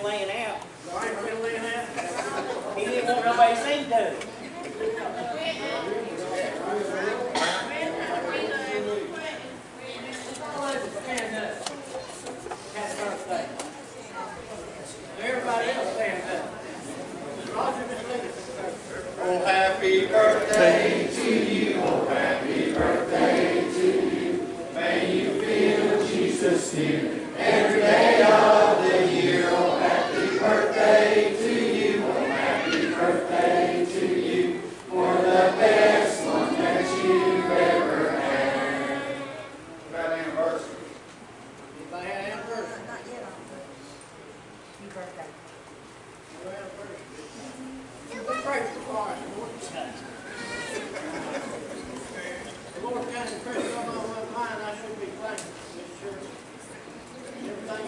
been laying out. All right, we're laying out. He didn't want nobody to sing to him. Stand up. Happy birthday. Everybody else stand up. Roger, Miss Lady. Oh, happy birthday to you. Oh, happy birthday to you. May you feel Jesus near every day of the year. Oh, happy birthday to you. Oh, happy birthday to you. For the best one that you've ever had. About anniversary. Anybody had an anniversary? Not yet. Happy birthday. Your anniversary. Let's pray for the choir. The Lord kind of pressed on my mind, I should be thankful. Make sure everything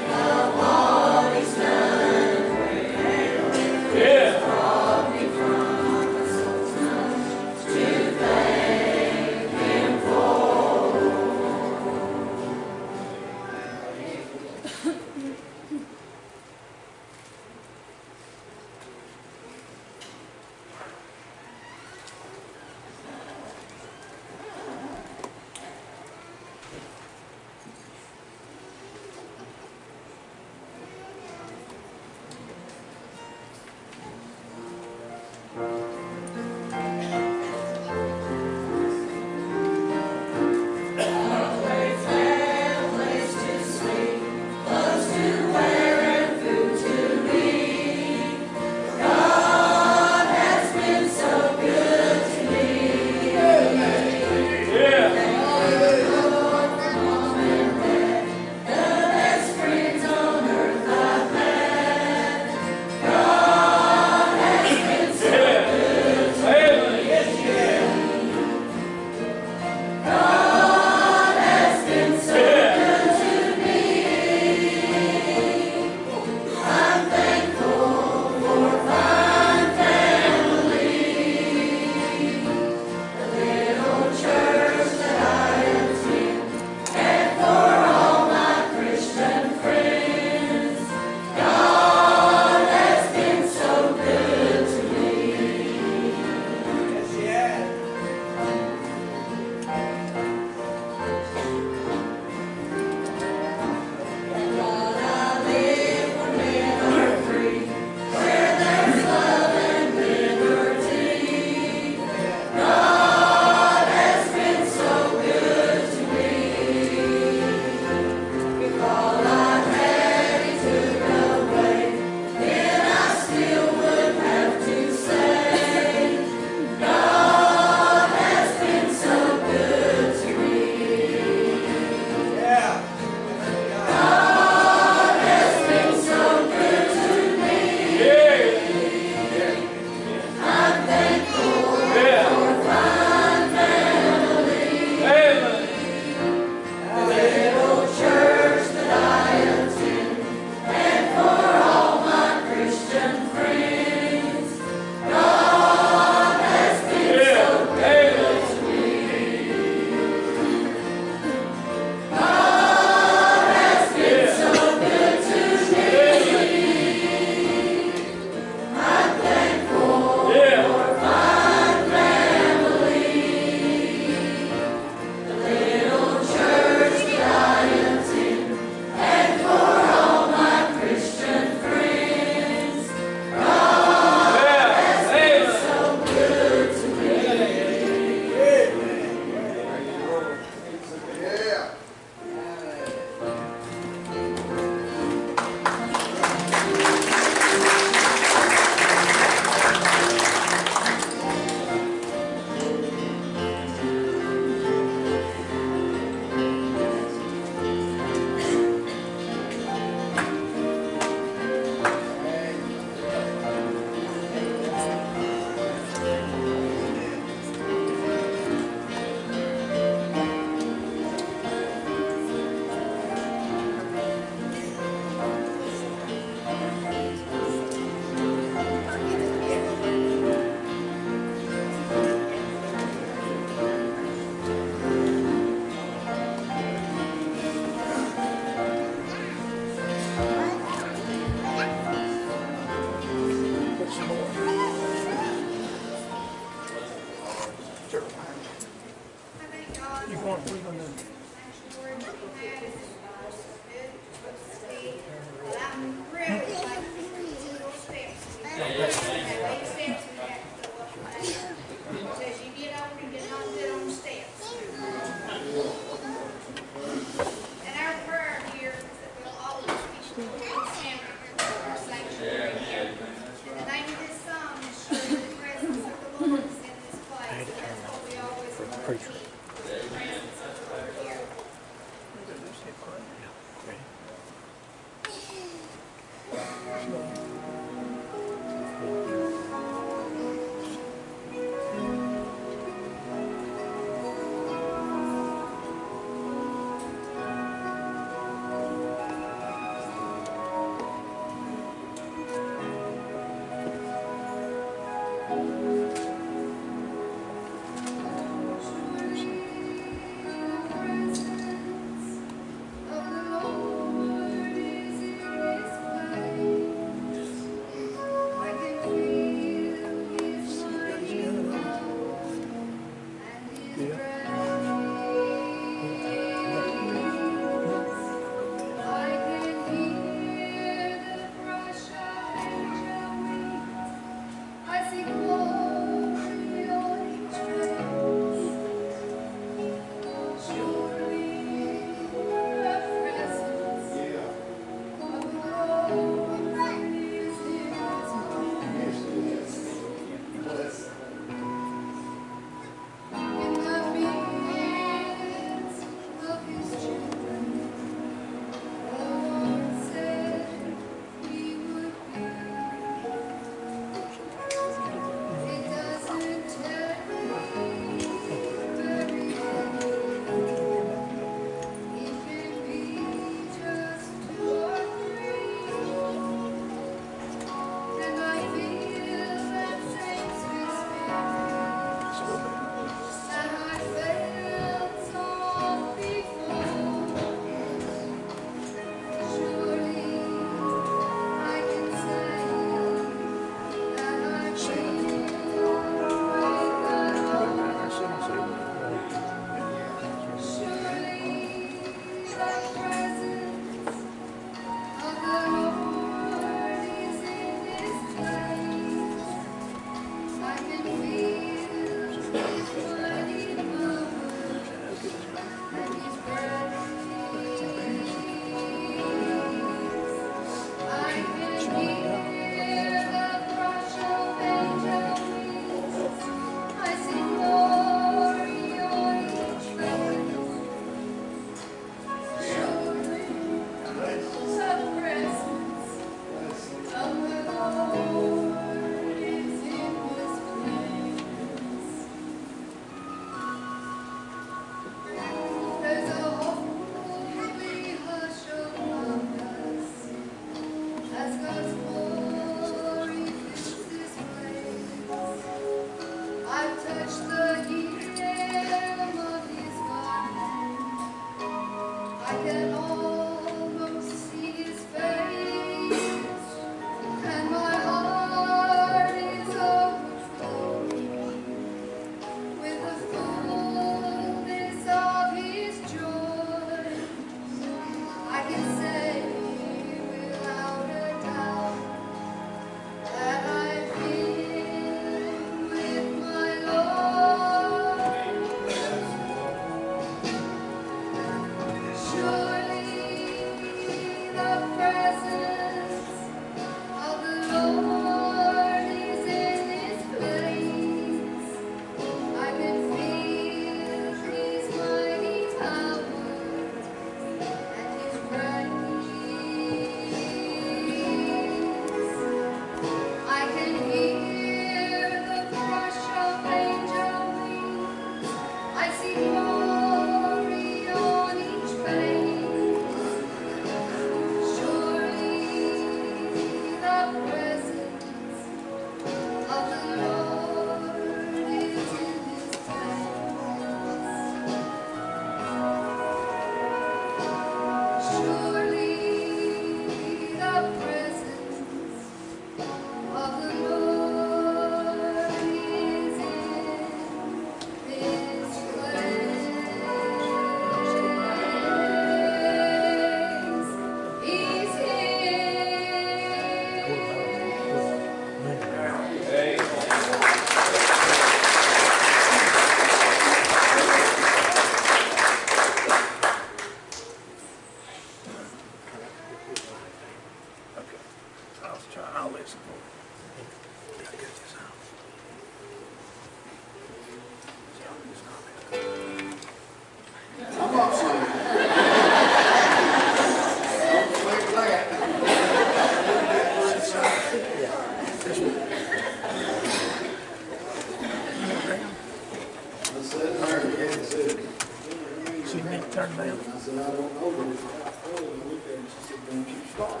birthday. And I said, I don't know, but if I got told, and I looked at her and she said, don't you start.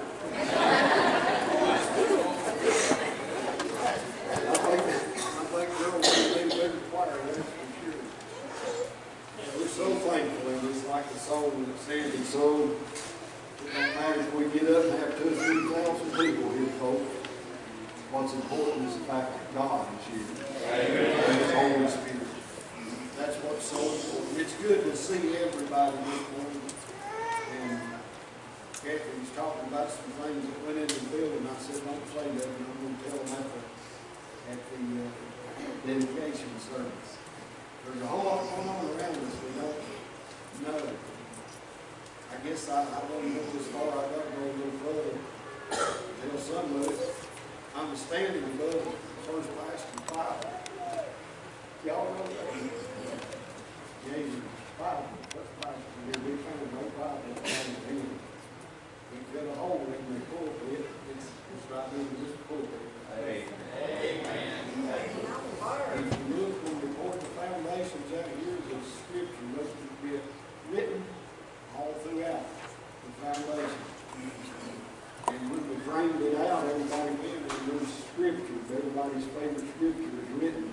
I think girls need a better choir, that's for sure. And we're so thankful, and it's like the song that Sandy sung. It don't matter if we get up and have 2,000 or 3,000 people here, folks. What's important is the fact that God is here. And His Holy Spirit. That's what's so important. It's good to see everybody this morning. And Kathy was talking about some things that went into the building. I said, don't say that, and I'm going to tell them at the dedication service. There's a whole lot going on around us we don't know. I guess I don't go this far. I got to go a little further. Tell somebody I'm standing above the first pastor Bible. Y'all know that? Jesus, Bible. First pastor here, we found no Bible in him. He cut a hole in the pulpit. It's right in this pulpit. Amen. If you look when we poured the foundations out here, the scripture must be written all throughout the foundation. And when we drained it out, everybody went and there's scripture. Everybody's favorite scripture is written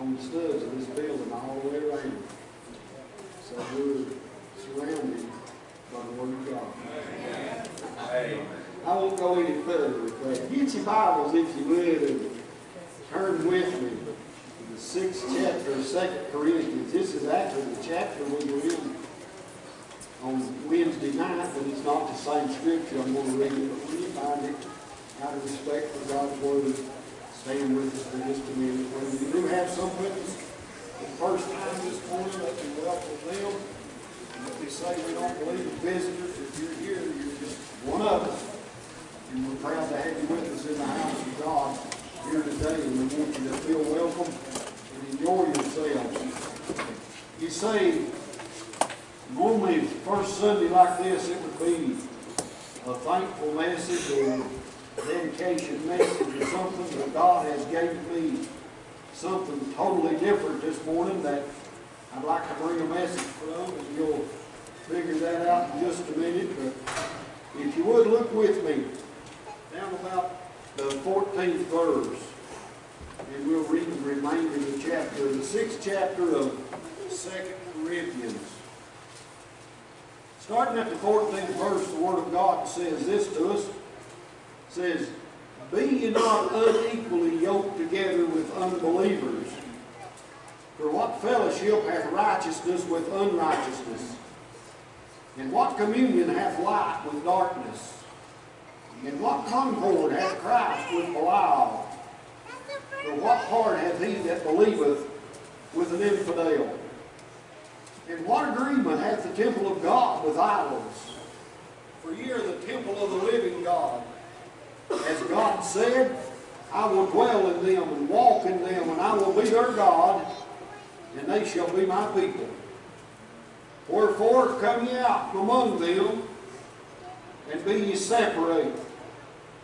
on the studs of this building all the way around. So we're surrounded by the Word of God. I won't go any further with that. Get your Bibles, if you would, and turn with me to the 6th chapter of 2 Corinthians. This is actually the chapter we were in on Wednesday night, but it's not the same scripture I'm going to read it. But when you find it, out of respect for God's Word, stand with us for just a minute. When we do have some with us the first time this morning, let me welcome them. Let me say we don't believe in visitors. If you're here, you're just one of us. And we're proud to have you with us in the house of God here today. And we want you to feel welcome and enjoy yourselves. You say, normally, first Sunday like this, it would be a thankful message or dedication message or something, but God has given me something totally different this morning that I'd like to bring a message from, and you'll figure that out in just a minute. But if you would, look with me down about the 14th verse, and we'll read the remainder of the chapter, the 6th chapter of 2 Corinthians. Starting at the 14th verse, the Word of God says this to us. It says, be ye not unequally yoked together with unbelievers. For what fellowship hath righteousness with unrighteousness? And what communion hath light with darkness? And what concord hath Christ with Belial? For what part hath he that believeth with an infidel? And what agreement hath the temple of God with idols? For ye are the temple of the living God. As God said, I will dwell in them and walk in them, and I will be their God, and they shall be my people. Wherefore come ye out from among them, and be ye separate,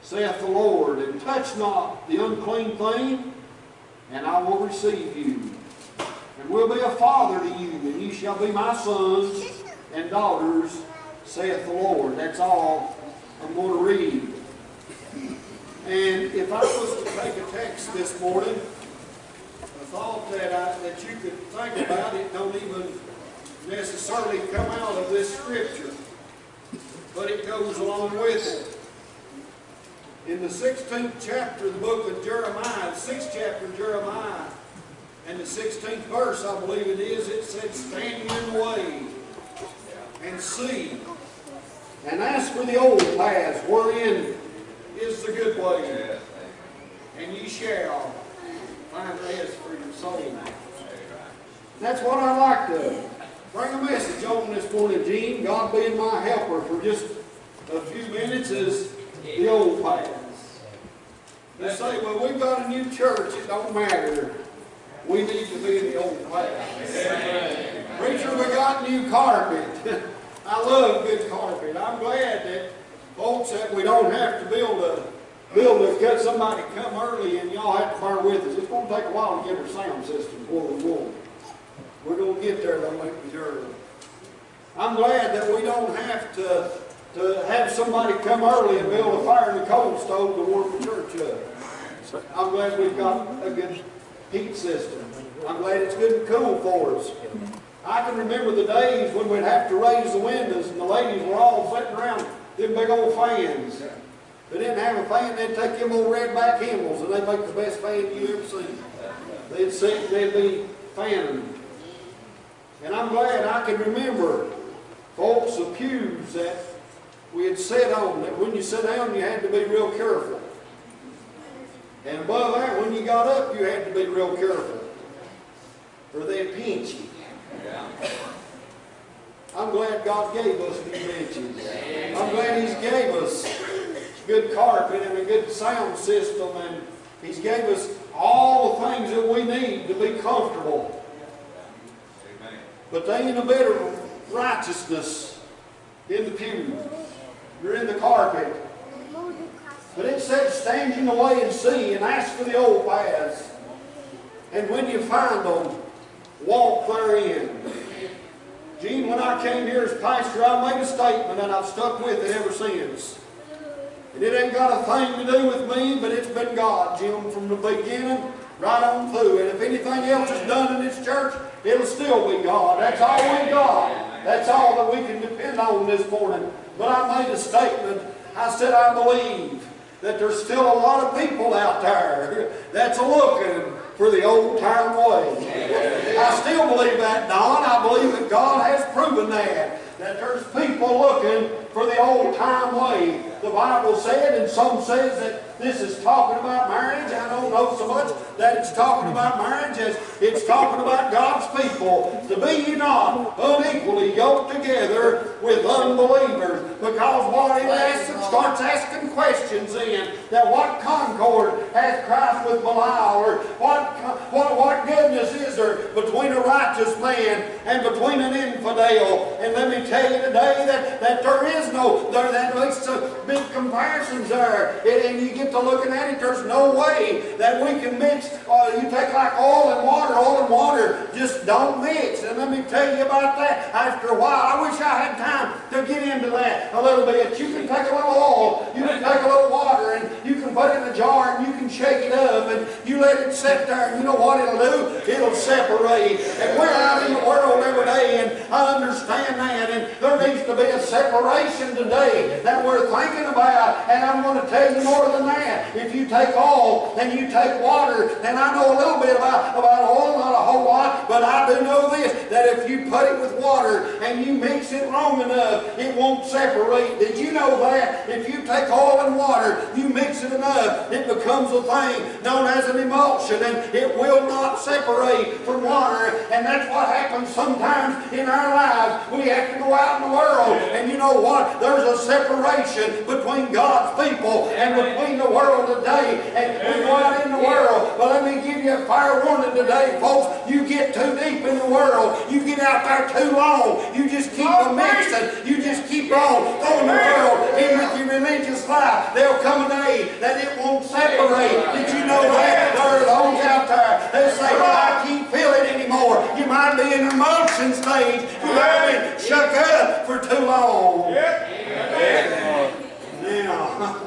saith the Lord, and touch not the unclean thing, and I will receive you. And will be a father to you, and ye shall be my sons and daughters, saith the Lord. That's all I'm going to read. And if I was to take a text this morning, a thought that you could think about, it don't even necessarily come out of this scripture, but it goes along with it. In the 16th chapter of the book of Jeremiah, the 6th chapter of Jeremiah, and the 16th verse, I believe it is, it said, stand ye in the way, and see, and ask for the old paths, wherein is the good way, and ye shall find rest for your soul. That's what I like to bring a message on this morning, Gene. God being my helper for just a few minutes is the old paths. They say, well, we've got a new church, it don't matter. We need to be in the old paths. Preacher, we got new carpet. I love good carpet. I'm glad that folks that we don't have to build a cut somebody come early and y'all have to bear with us. It's going to take a while to get our sound system where we want. We're going to get there, don't make me sure. I'm glad that we don't have to have somebody come early and build a fire in the coal stove to warm the church up. I'm glad we've got a good heat system. I'm glad it's good and cool for us. I can remember the days when we'd have to raise the windows and the ladies were all sitting around them big old fans. They didn't have a fan, they'd take them old redback Himmels and they'd make the best fan you ever seen. They'd be fanning them. And I'm glad I can remember folks, the pews that we had sat on, that when you sit down you had to be real careful. And above that, when you got up, you had to be real careful, or they'd pinch you. I'm glad God gave us new benches. I'm glad He's gave us good carpet and a good sound system, and He's gave us all the things that we need to be comfortable. But they ain't a bit of righteousness in the pew or in the carpet. But it said, stand in the way and see, and ask for the old paths. And when you find them, walk therein. Gene, when I came here as pastor, I made a statement, and I've stuck with it ever since. And it ain't got a thing to do with me, but it's been God, Jim, from the beginning right on through. And if anything else is done in this church, it'll still be God. That's all we got. That's all that we can depend on this morning. But I made a statement. I said I believe that there's still a lot of people out there that's looking for the old-time way. I still believe that, Don. I believe that God has proven that there's people looking for the old-time way. The Bible said, and some says that this is talking about marriage. I don't know so much that it's talking about marriage as it's talking about God's people. To be ye not unequally yoked together with unbelievers. Because what it starts asking questions in, that what concord hath Christ with Belial, or what goodness is there between a righteous man and between an infidel? And let me tell you today that there is no, that makes some big comparisons there. And you get to looking at it, there's no way that we can mix. You take like oil and water just don't mix. And let me tell you about that. After a while, I wish I had time to get into that a little bit. You can take a little oil, you can take a little water, and you can put it in a jar and you can shake it up, and you let it sit there, and you know what it'll do? It'll separate. And we're out in the world every day, and I understand that, and there needs to be a separation today that we're thinking about. And I'm going to tell you more than that. If you take oil and you take water, and I know a little bit about oil, not a whole lot, but I do know this, that if you put it with water and you mix it long enough, it won't separate. Did you know that? If you take oil and water, you mix it enough, it becomes a thing known as an emulsion, and it will not separate from water. And that's what happens sometimes in our lives. We have to go out in the world, and you know what? There's a separation between God's people and between the world today. And we go out in the world, but let me give you a fire warning today, folks. You get too deep in the world, you get out there too long, you just keep mixing, you just keep on throwing the world in with your religious life. There'll come a day that it won't separate. Did you know that? There are those out there that say, well, I can't feel it anymore. You might be in an emulsion stage. You might have been shook up for too long. Now,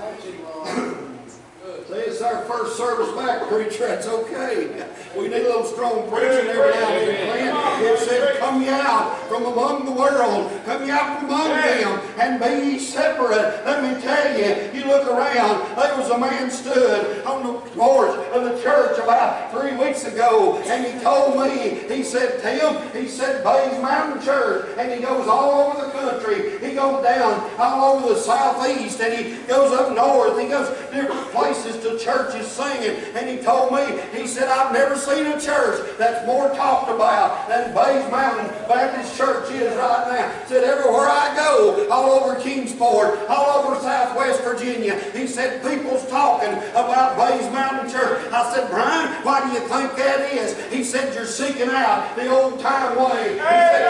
see, it's our first service back, preacher. That's okay. We need a little strong preaching every now and then. It said, come ye out from among the world. Come ye out from among them, and be ye separate. Let me tell you, you look around, there was a man stood on the porch of the church about 3 weeks ago, and he told me, he said, Tim, he said, Bays Mountain Church, and he goes all over the country. He goes down all over the southeast, and he goes up north. He goes different places to churches singing. And he told me, he said, I've never seen a church that's more talked about than Bays Mountain Baptist Church is right now. He said, everywhere I go, all over Kingsport, all over Southwest Virginia, he said, people's talking about Bays Mountain Church. I said, Brian, why do you think that is? He said, you're seeking out the old time way. He said,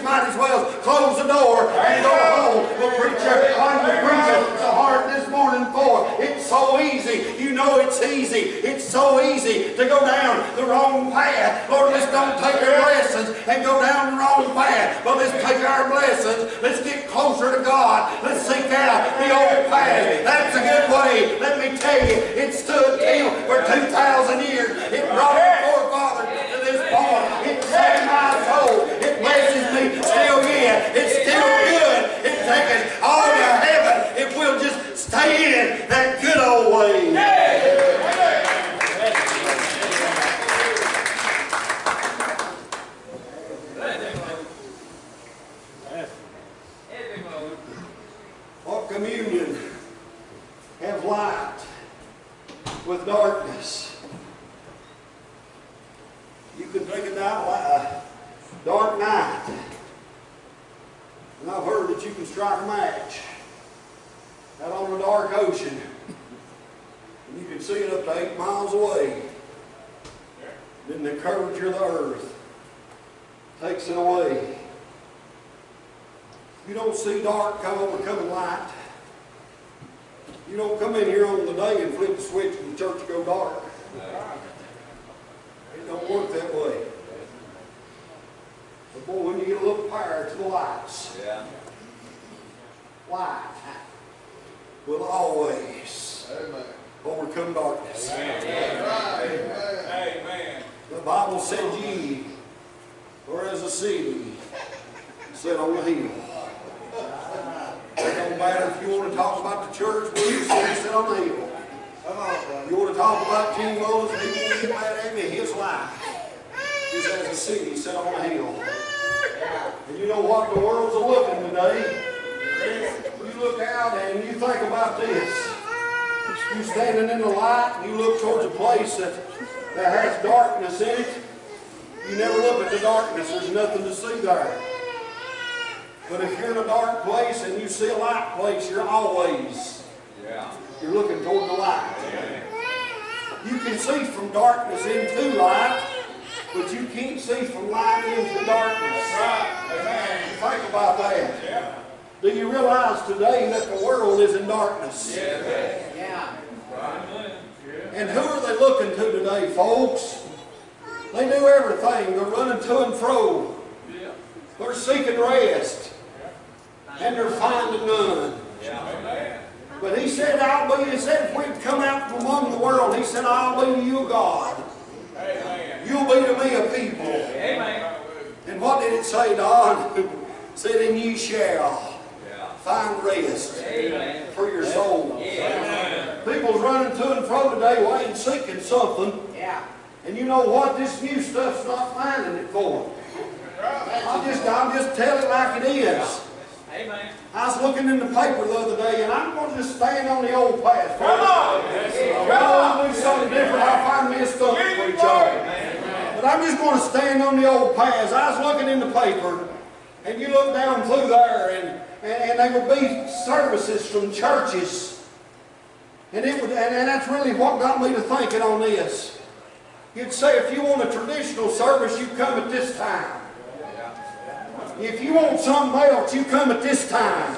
might as well close the door and go home. But preacher, why are you preaching so hard this morning for? It's so easy. know it's easy. It's so easy to go down the wrong path. Lord, let's don't take our blessings and go down the wrong path, but let's take our blessings. Let's get closer to God. Let's seek out the old path. That's a good way. Let me tell you, it stood still for 2,000 years. It brought our forefathers to this point. It saved my soul. It blesses me still yet. It's still good. It takes us all to heaven if we'll just stay in that good old way. What communion have light with darkness? You can take a dark night, and I've heard that you can strike a match out on a dark ocean, and you can see it up to 8 miles away. Then the curvature of the earth takes it away. You don't see dark come overcoming light. You don't come in here on the day and flip the switch and the church go dark. It don't work that way. But boy, when you get a little power to the lights, light will always overcome darkness. Amen. The Bible said ye are as a city set on a hill. It don't matter if you want to talk about the church, well, you sit on the hill. You want to talk about King Moses, people want to get mad at me, his life is as a city set on a hill. And you know what the world's looking today? You look out and you think about this. You standing in the light and you look towards a place that has darkness in it. You never look at the darkness, there's nothing to see there. But if you're in a dark place and you see a light place, you're looking toward the light. You can see from darkness into light, but you can't see from light into darkness. Think about that. Do you realize today that the world is in darkness? And who are they looking to today, folks? They do everything. They're running to and fro. They're seeking rest. And they're finding none. But he said, he said, if we'd come out from among the world, he said, I'll be to you, God. You'll be to me a people. And what did it say, Don? It said, and ye shall find rest for your souls. People's running to and fro today, waiting, seeking something. And you know what? This new stuff's not finding it for them. I'll just tell it like it is. I was looking in the paper the other day, and I'm going to just stand on the old path. Come on! I'll do something different. I'll find me a stump for each other. But I'm just going to stand on the old paths. I was looking in the paper, and you look down through there, and there would be services from churches. And that's really what got me to thinking on this. You'd say if you want a traditional service, you come at this time. If you want something else, you come at this time.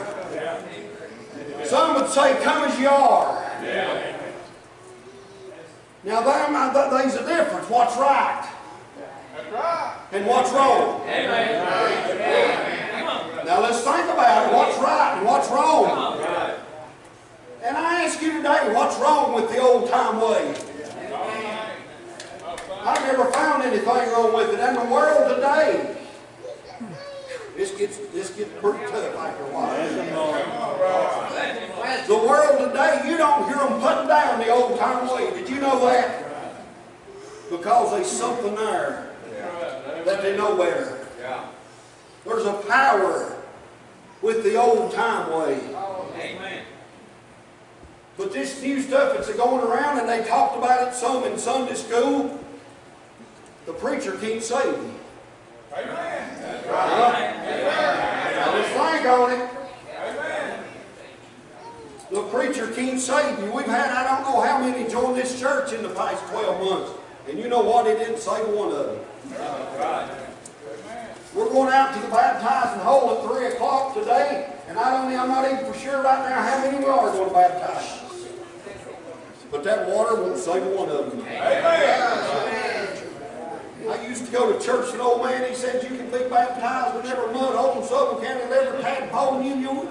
Some would say, come as you are. Now, there's a difference. What's right? And what's wrong? Now, let's think about it. What's right and what's wrong? And I ask you today, what's wrong with the old-time way? I've never found anything wrong with it. And the world today, this gets pretty tough after a while. The world today, you don't hear them putting down the old-time way. Did you know that? Because there's something there that they know better. There's a power with the old-time way. Amen. But this new stuff that's going around, and they talked about it some in Sunday school, the preacher can't save you. Amen. That's right. Now just think on it. Amen. The preacher can't save you. We've had, I don't know how many join this church in the past 12 months. And you know what? He didn't save one of them. Right. We're going out to the baptizing hole at 3 o'clock today. And I'm not even for sure right now how many we are going to baptize. but that water won't save one of them. I used to go to church, an old man, he said you can be baptized in every mud hole in Southern County, and every tadpole you knew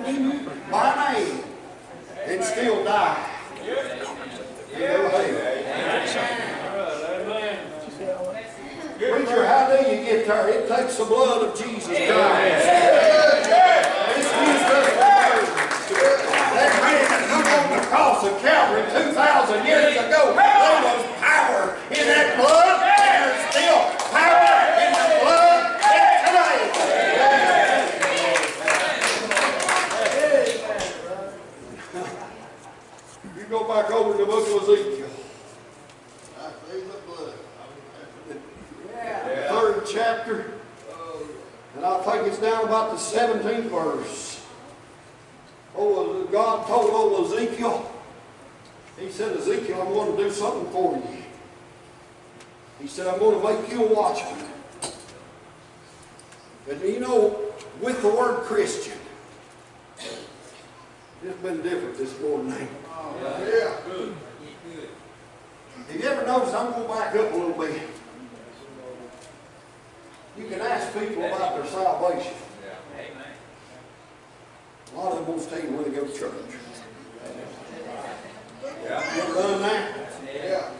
by name, and still die. Preacher, how do you get there? It takes the blood of Jesus Christ. It's used us for burdens. That man that hung on the cross of Calvary 2,000 years ago, there was power in that blood, and there's still power in the blood today. You go back over to the book of Ezekiel. Third chapter, and I think it's down about the 17th verse. Oh, God told old Ezekiel, he said, Ezekiel, I'm going to do something for you. He said, I'm going to make you a watchman. And you know, with the word Christian, it's been different this morning. Yeah. Have you ever noticed, I'm going to back up a little bit. You can ask people about their salvation. A lot of them won't tell you when they go to church. You ever done that?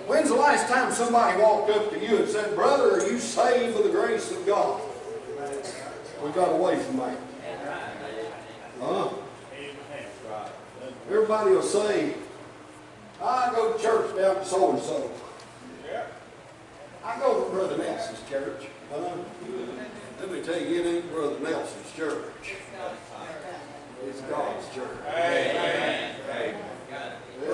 When's the last time somebody walked up to you and said, brother, are you saved by the grace of God? We got away from that. Huh? Everybody will say, I go to church down to so-and-so. I go to Brother Nelson's church. Let me tell you, it ain't Brother Nelson's church. It's God's church.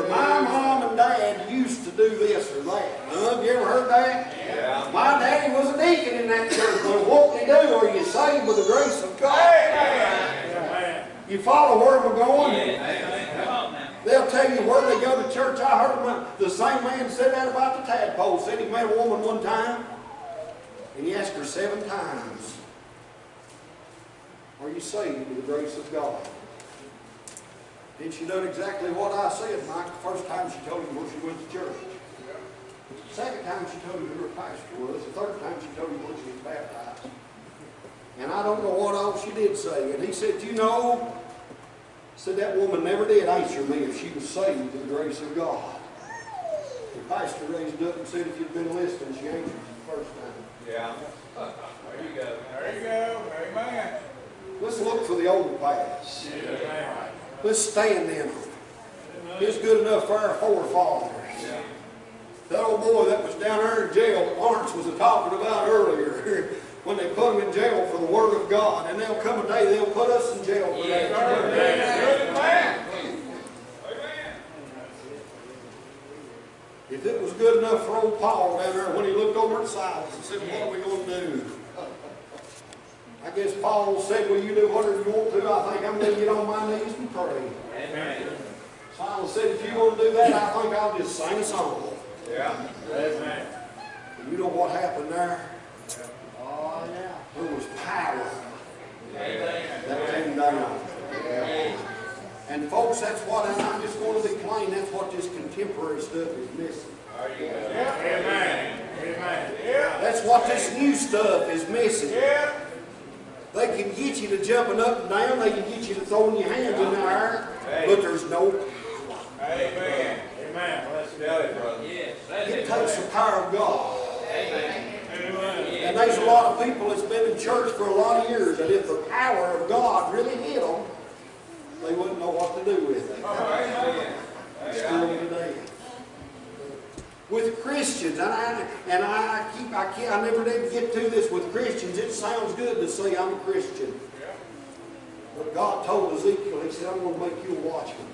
My mom and dad used to do this or that. Have you ever heard that? Yeah. My daddy was a deacon in that church. But what they do, are you saved by the grace of God? Amen. You follow where we're going? Yeah. They'll tell you where they go to church. I heard the same man said that about the tadpole. Said he met a woman one time, and he asked her 7 times, are you saved by the grace of God? Then she done exactly what I said, Mike. The first time she told him where she went to church. The second time she told him who her pastor was. The third time she told him where she was baptized. And I don't know what all she did say. And he said, you know, said that woman never did answer me if she was saved by the grace of God. The pastor raised up and said if you'd been listening, she answered you the first time. Yeah. There you go. There you go. Amen. Let's look for the old paths. Yeah. Let's stand in them. It's good enough for our forefathers. Yeah. That old boy that was down there in jail that Lawrence was talking about earlier, when they put him in jail for the Word of God, and there'll come a day they'll put us in jail for that. Amen. If it was good enough for old Paul down there when he looked over at Silas and said, what are we going to do? I guess Paul said, well, you do whatever you want to. I think I'm going to get on my knees and pray. Amen. Silas said, if you want to do that, I think I'll just sing a song. Yeah. Amen. And you know what happened there? Oh, yeah. There was power. Amen. That came down. Yeah. And folks, that's what, and I'm just going to be plain, that's what this contemporary stuff is missing. Amen. Amen. That's what this new stuff is missing. Yeah. They can get you to jumping up and down, they can get you to throwing your hands in the air, but there's no power. Amen. Amen. Let's tell it, brother. It takes the power of God. Amen. And there's a lot of people that's been in church for a lot of years, that if the power of God really hit them, they wouldn't know what to do with it. Still today. With Christians, I never did get to this with Christians. It sounds good to say I'm a Christian. But God told Ezekiel, he said, I'm going to make you a watchman.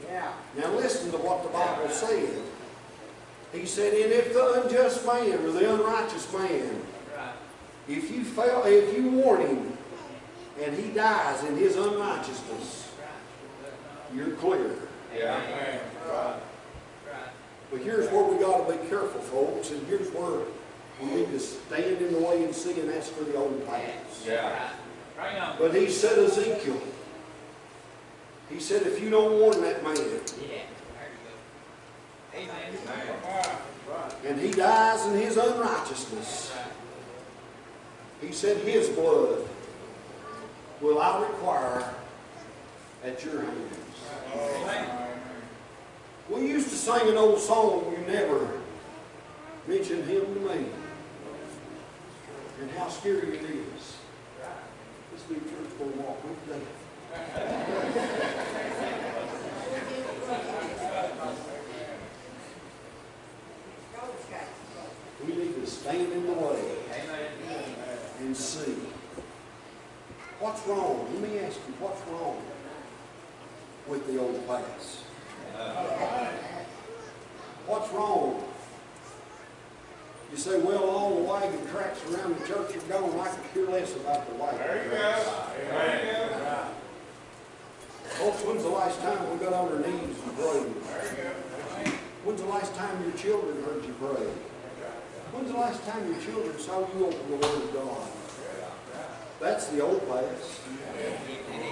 Yeah. Now listen to what the Bible said. He said, and if the unjust man or the unrighteous man, if you warn him and he dies in his unrighteousness, you're clear. Yeah. Right. But here's where we got to be careful, folks, and here's where we need to stand in the way and see and ask for the old paths. Yeah. But he said, Ezekiel, he said, if you don't warn that man, And he dies in his unrighteousness. He said, his blood will I require at your hands. We used to sing an old song, you never mentioned him to me. And how scary it is. Let's do church for a walk with that. We need to stand in the way and see. What's wrong? Let me ask you, what's wrong with the old past? What's wrong? You say, well, all the wagon tracks around the church are gone. I could care less about the wagon tracks. There you go. Folks, when's the last time we got on our knees and prayed? When's the last time your children heard you pray? When's the last time your children saw you open the Word of God? That's the old past.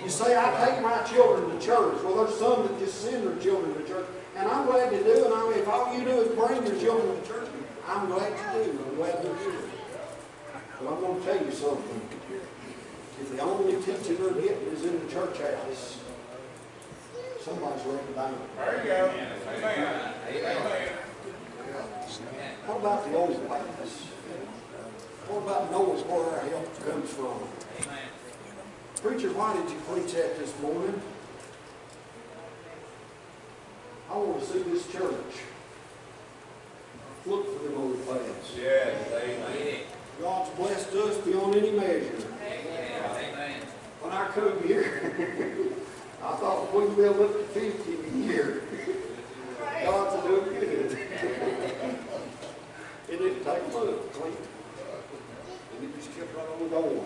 You say, I take my children to church. Well, there's some that just send their children to church. And I'm glad to do it. If all you do is bring your children to church, I'm glad you do. I'm glad they're here. But I'm going to tell you something. If the only teaching they're getting is in the church house, somebody's letting it down. There you go. Amen. What about the old past? What about knowing where our help comes from? Preacher, why did you preach that this morning? I want to see this church look for them old past. Yes, amen. God's blessed us beyond any measure. Amen. When I come here, I thought we'd be able to look at 50 a year. God's doing good. It didn't take much to clean it. And it just kept right on going.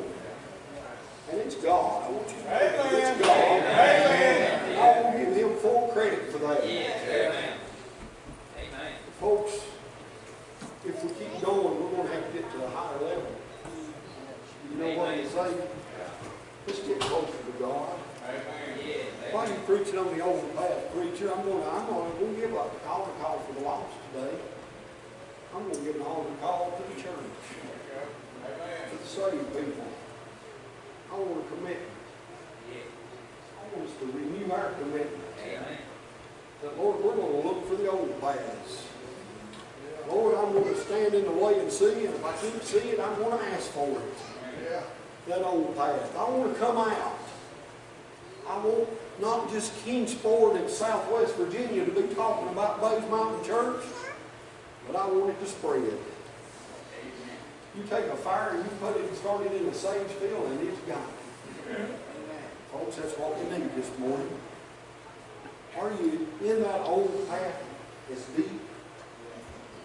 And it's God. I want you to know it's God. Amen. I want to give him full credit for that. Amen. Folks, if we keep going, we're going to have to get to a higher level. You know what they say? Let's get closer to God. Why are you preaching on the old path, preacher? I'm going to give an altar call for the lost today. I'm going to give an altar call to the church, to the saved people. I want a commitment. I want us to renew our commitment. That, Lord, we're going to look for the old paths. Lord, I'm going to stand in the way and see, and if I can't see it, I'm going to ask for it. That old path. I want to come out. I want not just Kingsport in Southwest Virginia to be talking about Bays Mountain Church, but I want it to spread. You take a fire and you put it and start it in a sage field, and it's gone. Folks, that's what we need this morning. Are you in that old path as deep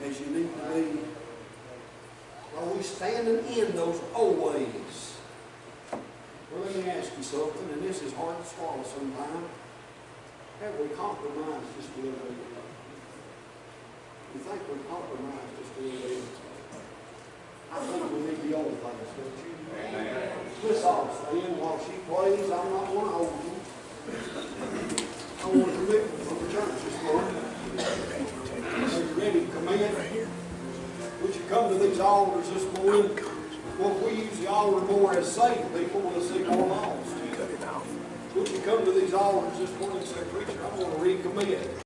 as you need to be? Are we standing in those old ways? Well, let me ask you something, and this is hard to swallow sometimes. Have we compromised just a little bit? You think we've compromised just a little bit? I think we need the old things, don't you? Amen. Let's all stand while she plays. I'm not going to hold you. I want a commitment from the church this morning. Are you ready to commit? Would you come to these altars this morning? Well, if we use the altar more as saved people, we'll see more lost. Would you come to these altars this morning and say, preacher, I'm going to recommit?